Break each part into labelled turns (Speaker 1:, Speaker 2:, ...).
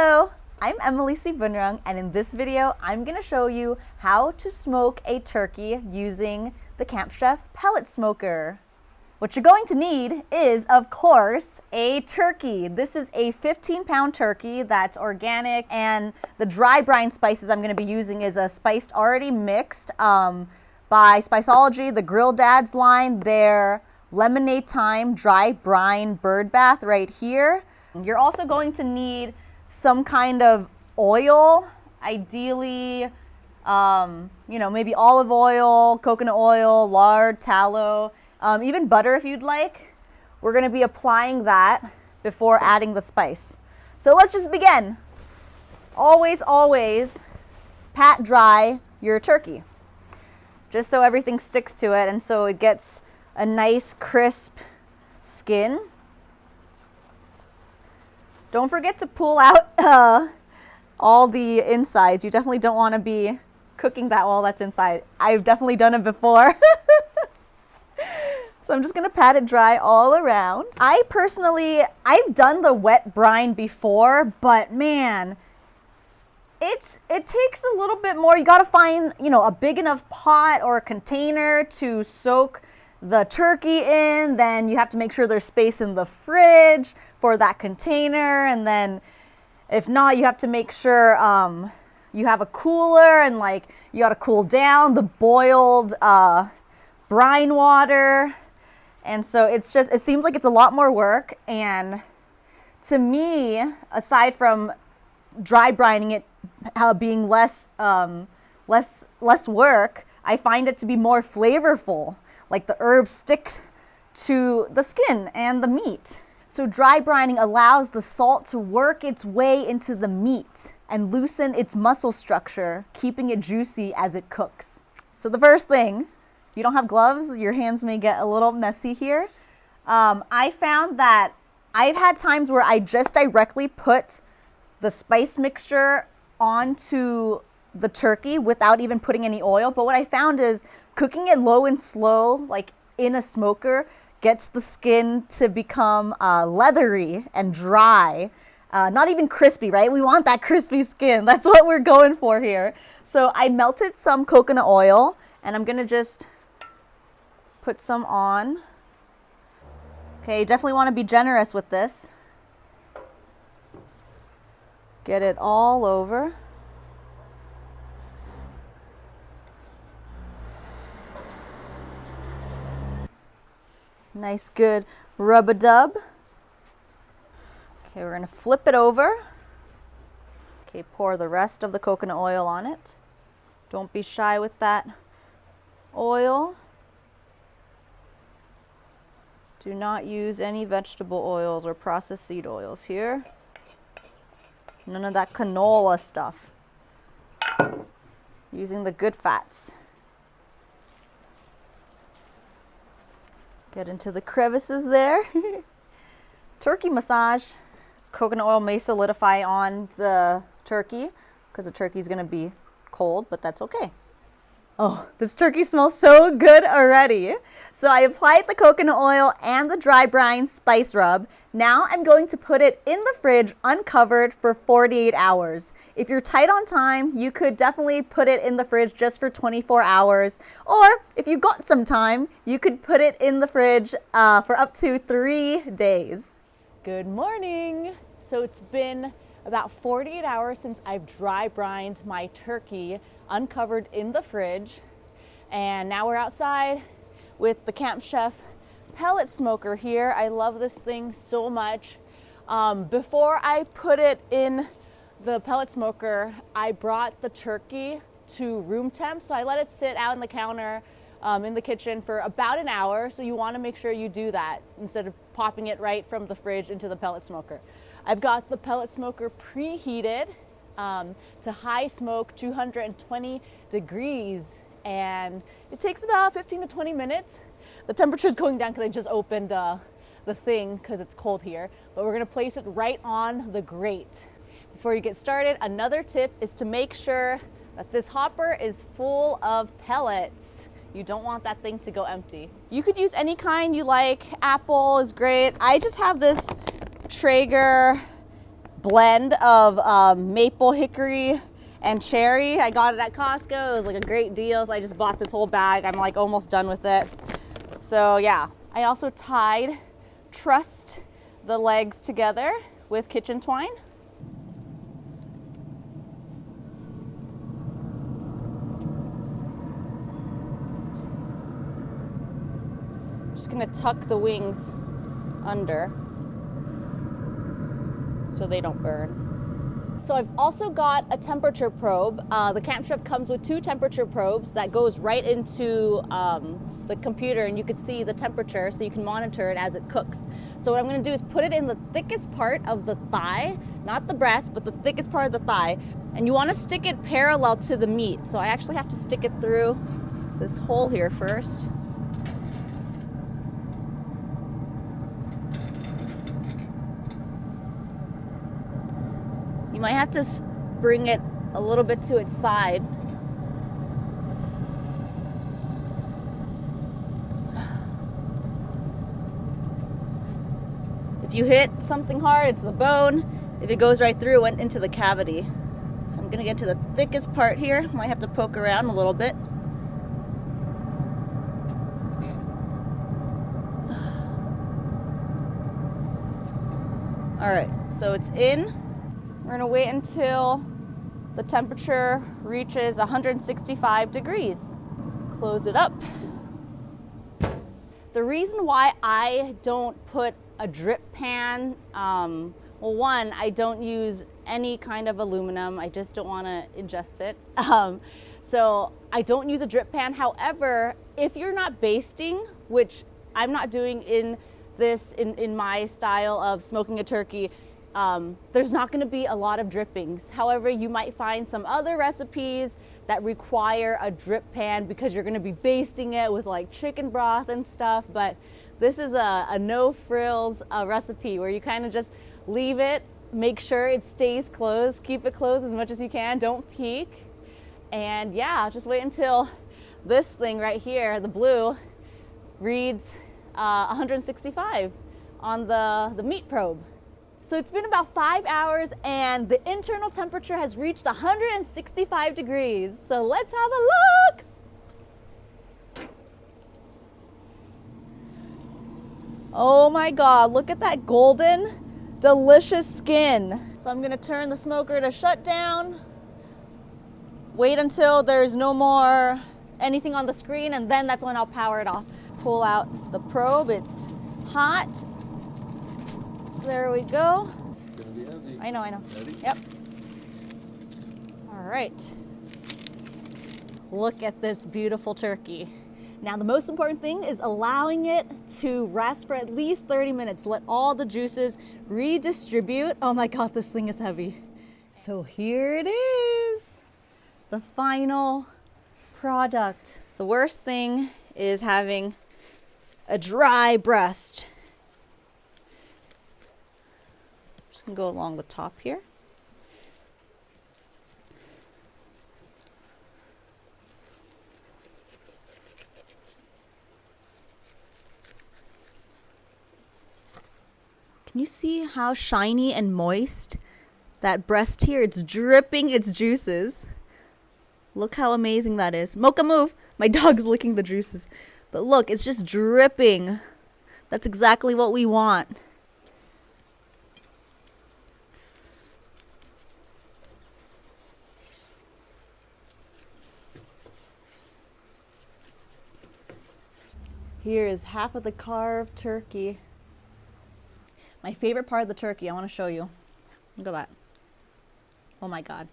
Speaker 1: Hello, I'm Emily C. Bunrung, and in this video, I'm going to show you how to smoke a turkey using the Camp Chef pellet smoker. What you're going to need is, of course, a turkey. This is a 15-pound turkey that's organic, and the dry brine spices I'm going to be using is a spiced already mixed by Spiceology, the Grill Dads line, their lemonade thyme dry brine bird bath right here. You're also going to need some kind of oil, ideally, maybe olive oil, coconut oil, lard, tallow, even butter if you'd like. We're going to be applying that before adding the spice. So let's just begin. Always pat dry your turkey, just so everything sticks to it and so it gets a nice crisp skin. Don't forget to pull out all the insides. You definitely don't want to be cooking that while that's inside. I've definitely done it before. So I'm just going to pat it dry all around. I've done the wet brine before, but man, it takes a little bit more. You got to find, a big enough pot or a container to soak the turkey in. Then you have to make sure there's space in the fridge for that container, and then if not, you have to make sure you have a cooler, and you got to cool down the boiled brine water. And so it seems like it's a lot more work. And to me, aside from dry brining it being less work, I find it to be more flavorful. Like the herbs stick to the skin and the meat. So dry brining allows the salt to work its way into the meat and loosen its muscle structure, keeping it juicy as it cooks. So the first thing, if you don't have gloves, your hands may get a little messy here. I found that I've had times where I just directly put the spice mixture onto the turkey without even putting any oil. But what I found is cooking it low and slow, like in a smoker, gets the skin to become leathery and dry, not even crispy, right? We want that crispy skin. That's what we're going for here. So I melted some coconut oil, and I'm gonna just put some on. Okay, definitely want to be generous with this. Get it all over. Nice, good rub-a-dub. Okay, we're going to flip it over. Okay, pour the rest of the coconut oil on it. Don't be shy with that oil. Do not use any vegetable oils or processed seed oils here. None of that canola stuff. Using the good fats. Get into the crevices there. Turkey massage. Coconut oil may solidify on the turkey because the turkey is going to be cold, but that's okay. Oh, this turkey smells so good already. So I applied the coconut oil and the dry brine spice rub. Now I'm going to put it in the fridge uncovered for 48 hours. If you're tight on time, you could definitely put it in the fridge just for 24 hours. Or if you've got some time, you could put it in the fridge for up to 3 days. Good morning. So it's been about 48 hours since I've dry brined my turkey uncovered in the fridge, and now we're outside with the Camp Chef pellet smoker here. I love this thing so much. Before I put it in the pellet smoker, I brought the turkey to room temp, so I let it sit out on the counter in the kitchen for about an hour. So you want to make sure you do that instead of popping it right from the fridge into the pellet smoker. I've got the pellet smoker preheated to high smoke, 220 degrees, and it takes about 15 to 20 minutes. The temperature is going down because I just opened the thing because it's cold here, but we're going to place it right on the grate. Before you get started, another tip is to make sure that this hopper is full of pellets. You don't want that thing to go empty. You could use any kind you like. Apple is great. I just have this Traeger blend of maple, hickory, and cherry. I got it at Costco. It was like a great deal, so I just bought this whole bag. I'm like almost done with it. So yeah, I also trussed the legs together with kitchen twine. Just gonna tuck the wings under so they don't burn. So I've also got a temperature probe. The Camp Chef comes with 2 temperature probes that goes right into the computer, and you can see the temperature so you can monitor it as it cooks. So what I'm gonna do is put it in the thickest part of the thigh, not the breast, but the thickest part of the thigh. And you wanna stick it parallel to the meat. So I actually have to stick it through this hole here first. You might have to bring it a little bit to its side. If you hit something hard, it's the bone. If it goes right through, it went into the cavity. So I'm gonna get to the thickest part here. Might have to poke around a little bit. All right, so it's in. We're gonna wait until the temperature reaches 165 degrees. Close it up. The reason why I don't put a drip pan, well, one, I don't use any kind of aluminum. I just don't wanna ingest it. So I don't use a drip pan. However, if you're not basting, which I'm not doing in my style of smoking a turkey, there's not going to be a lot of drippings. However, you might find some other recipes that require a drip pan because you're going to be basting it with like chicken broth and stuff. But this is a no frills recipe where you kind of just leave it, make sure it stays closed, keep it closed as much as you can, don't peek. And yeah, just wait until this thing right here, the blue, reads 165 on the meat probe. So it's been about 5 hours and the internal temperature has reached 165 degrees. So let's have a look. Oh my God, look at that golden, delicious skin. So I'm gonna turn the smoker to shut down, wait until there's no more anything on the screen, and then that's when I'll power it off. Pull out the probe, it's hot. There we go.
Speaker 2: It's gonna be heavy.
Speaker 1: I know.
Speaker 2: Ready?
Speaker 1: Yep. All right. Look at this beautiful turkey. Now the most important thing is allowing it to rest for at least 30 minutes. Let all the juices redistribute. Oh my God, this thing is heavy. So here it is, the final product. The worst thing is having a dry breast. Just gonna go along the top here. Can you see how shiny and moist that breast here? It's dripping its juices. Look how amazing that is. Mocha, move! My dog's licking the juices. But look, it's just dripping. That's exactly what we want. Here is half of the carved turkey. My favorite part of the turkey, I want to show you. Look at that. Oh my God.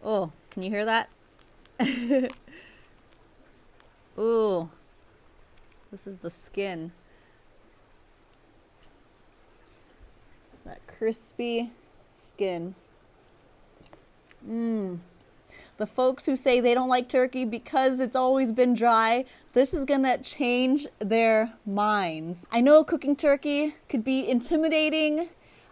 Speaker 1: Oh, can you hear that? Ooh. This is the skin. That crispy skin. The folks who say they don't like turkey because it's always been dry, this is gonna change their minds. I know cooking turkey could be intimidating,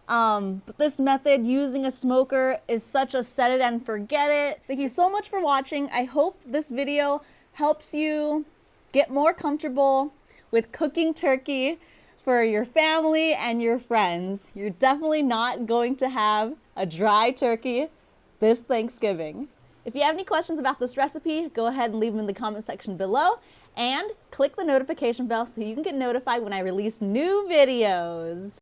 Speaker 1: but this method, using a smoker, is such a set it and forget it. Thank you so much for watching. I hope this video helps you get more comfortable with cooking turkey. for your family and your friends. You're definitely not going to have a dry turkey this Thanksgiving. If you have any questions about this recipe, go ahead and leave them in the comment section below and click the notification bell so you can get notified when I release new videos.